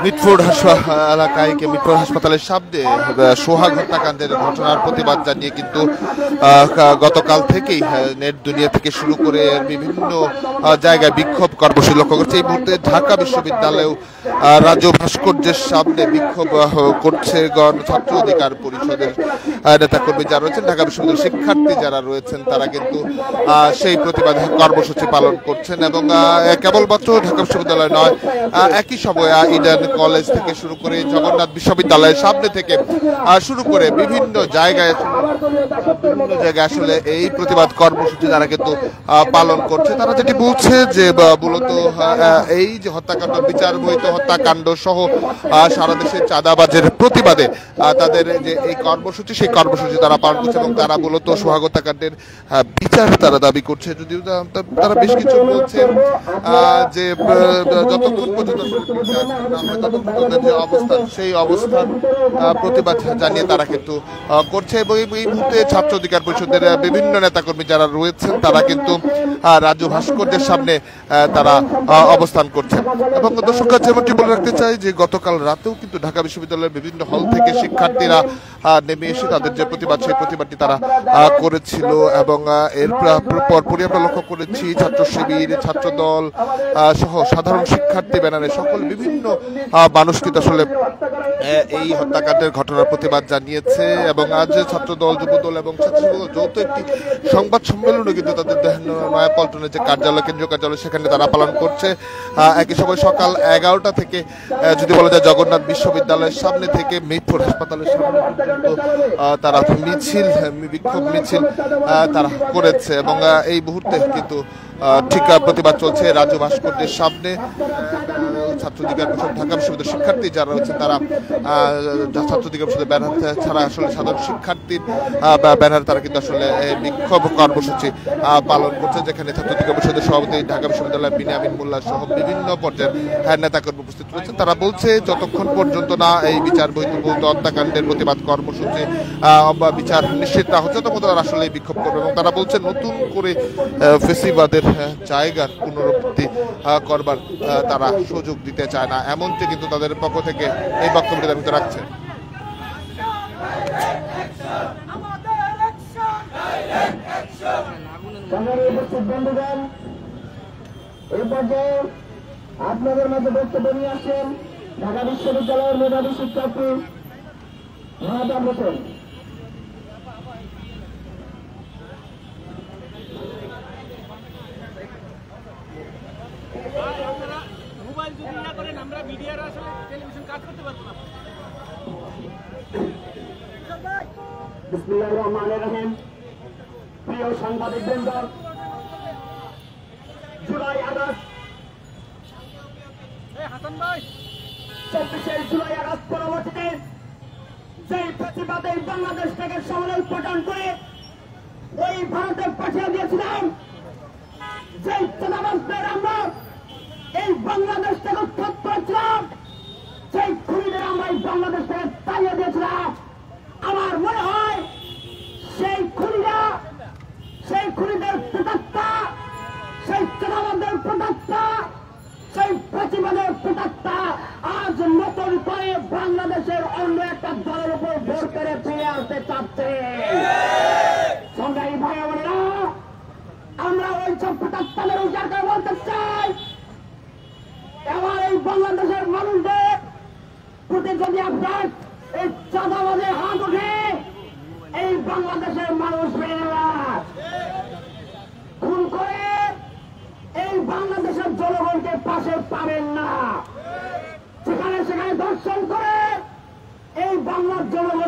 Mitford এলাকায় Mitford হাসপাতালের সামনে সোহাগ হত্যাকাণ্ডের ঘটনার প্রতিবাদ জানিয়ে কিন্তু গতকাল থেকেই নেট দুনিয়া থেকে শুরু করে বিভিন্ন জায়গায় বিক্ষোভ কর্মসূচি লক্ষ্য করছে। এই মুহূর্তে ঢাকা বিশ্ববিদ্যালয়েও রাজ্য ভাস্কর্যের সামনে বিক্ষোভ করছে ছাত্র অধিকার পরিষদের নেতাকর্মী যারা রয়েছেন, ঢাকা বিশ্ববিদ্যালয়ের শিক্ষার্থী যারা রয়েছেন তারা কিন্তু সেই প্রতিবাদ কর্মসূচি পালন করছেন। এবং কেবলমাত্র ঢাকা বিশ্ববিদ্যালয় নয়, একই সময়ে ইডেন কলেজ থেকে শুরু করে জগন্নাথ বিশ্ববিদ্যালয়ের সামনে থেকে শুরু করে বিভিন্ন জায়গায় আসলে এই প্রতিবাদ কর্মসূচি তারা কিন্তু পালন করছে। তারা যেটি বলছে যে মূলত এই যে হত্যাকাণ্ড, বিচার বহির্ভূত হত্যাকাণ্ড সহ সারা দেশে চাঁদাবাজের প্রতিবাদে তাদের যে এই কর্মসূচি, সেই কর্মসূচি তারা পালন করছে এবং তারা মূলত সোহাগ হত্যাকাণ্ডের বিচার তারা দাবি করছে। যদিও তারা বেশ কিছু বলছে যে যতক্ষণ পর্যন্ত যে অবস্থান, সেই অবস্থান প্রতিবাদ জানিয়ে তারা কিন্তু করছে। এবং এই মুহূর্তে ছাত্র অধিকার পরিষদের বিভিন্ন নেতাকর্মী যারা রয়েছেন তারা কিন্তু রাজ্য ভাস্কর্যের সামনে তারা অবস্থান করছে। এবং দর্শক যেমনটি বলে রাখতে চাই যে গতকাল রাতেও কিন্তু ঢাকা বিশ্ববিদ্যালয়ের বিভিন্ন হল থেকে শিক্ষার্থীরা নেমে এসে তাদের যে প্রতিবাদ, সেই প্রতিবাদটি তারা করেছিল। এবং এর পরপরই আমরা লক্ষ্য করেছি ছাত্র শিবির, ছাত্র দল সহ সাধারণ শিক্ষার্থী ব্যানারে সকল বিভিন্ন মানুষ কিন্তু আসলে এই হত্যাকাণ্ডের ঘটনার প্রতিবাদ জানিয়েছে। এবং আজ ছাত্র দল, যুব দল এবং ছাত্র যৌথ একটি সংবাদ সম্মেলনে কিন্তু তাদের নয়াপল্টনের যে কার্যালয়, কেন্দ্রীয় কার্যালয়, সেখানে তারা পালন করছে। একই সময় সকাল 11টা থেকে যদি বলা যায় জগন্নাথ বিশ্ববিদ্যালয়ের সামনে থেকে মিটফোর্ড হাসপাতালের সামনে পর্যন্ত তারা বিক্ষোভ মিছিল তারা করেছে। এবং এই মুহূর্তে কিন্তু ঠিক প্রতিবাদ চলছে রাজ্য ভাস্কর্যের সামনে। ছাত্র অধিকার পরিষদ, ঢাকা বিশ্ববিদ্যালয়ের শিক্ষার্থী যারা রয়েছে তারা ছাত্র অধিকার পরিষদের ব্যানার ছাড়া আসলে সাধারণ শিক্ষার্থীর ব্যানার তারা কিন্তু আসলে বিক্ষোভ কর্মসূচি পালন করছে, যেখানে ছাত্র অধিকার পরিষদের সভাপতি ঢাকা বিশ্ববিদ্যালয়ের বিনিয়ামিন মোল্লা সহ বিভিন্ন পর্যায়ের নেতাকর্মী উপস্থিত রয়েছেন। তারা বলছে যতক্ষণ পর্যন্ত না এই বিচার বহির্ভূত হত্যাকাণ্ডের প্রতিবাদ কর্মসূচি বা বিচার নিশ্চিত না হচ্ছে তখন তারা আসলে বিক্ষোভ করবে। এবং তারা বলছে নতুন করে ফেসিবাদের জায়গার পুনরুক্তি করবার তারা সুযোগ দিতে চায় না, এমনটি কিন্তু তাদের পক্ষ থেকে এই বক্তব্যটি দাবি রাখছে। আপনাদের মাঝে বক্তব্য নিয়ে আসছেন ঢাকা বিশ্ববিদ্যালয়ের মেধাবী শিক্ষার্থী মহাদাম হোসেন। মোবাইল যদি না করেন আমরা মিডিয়ার আসলে টেলিভিশন কাজ করতে পারবো না। বিসমিল্লাহির রহমানির রহিম। প্রিয় সাংবাদিকবৃন্দ, জুলাই আগস্ট 24শে জুলাই আগস্ট পরবর্তীতে যেই প্রতিবাদে বাংলাদেশ থেকে সমন্বয় উৎপাদন করে ওই ভারতে পাঠিয়ে দিয়েছিলাম, যেই চাঁদাবাজদের আমরা এই বাংলাদেশ থেকে উৎখাত করেছিলাম, সেই খুনিদের আমরা এই বাংলাদেশ থেকে তাড়িয়ে দিয়েছিলাম। আমার মনে হয় সেই খুনিদের প্রতাত্তা, সেই চাঁদাবাজদের প্রতাত্তা, সেই প্রতিবাদের প্রতাত্তা আজ নতুন করে বাংলাদেশের অন্য একটা দলের উপর ভোর করে ফিরে আসতে চাচ্ছে। সংগ্রামী ভাই বোনেরা, আমরা ওই সব প্রতাত্তাদের উদ্ধার করে বলতে চাই, এবার এই বাংলাদেশের মানুষদের প্রতি যদি আপনার এই চাঁদাবাজের হাত ওঠে, এই বাংলাদেশের মানুষ খুন করে এই বাংলাদেশের জনগণকে পাশে পাবেন না। সেখানে দর্শন করে এই বাংলার জনগণ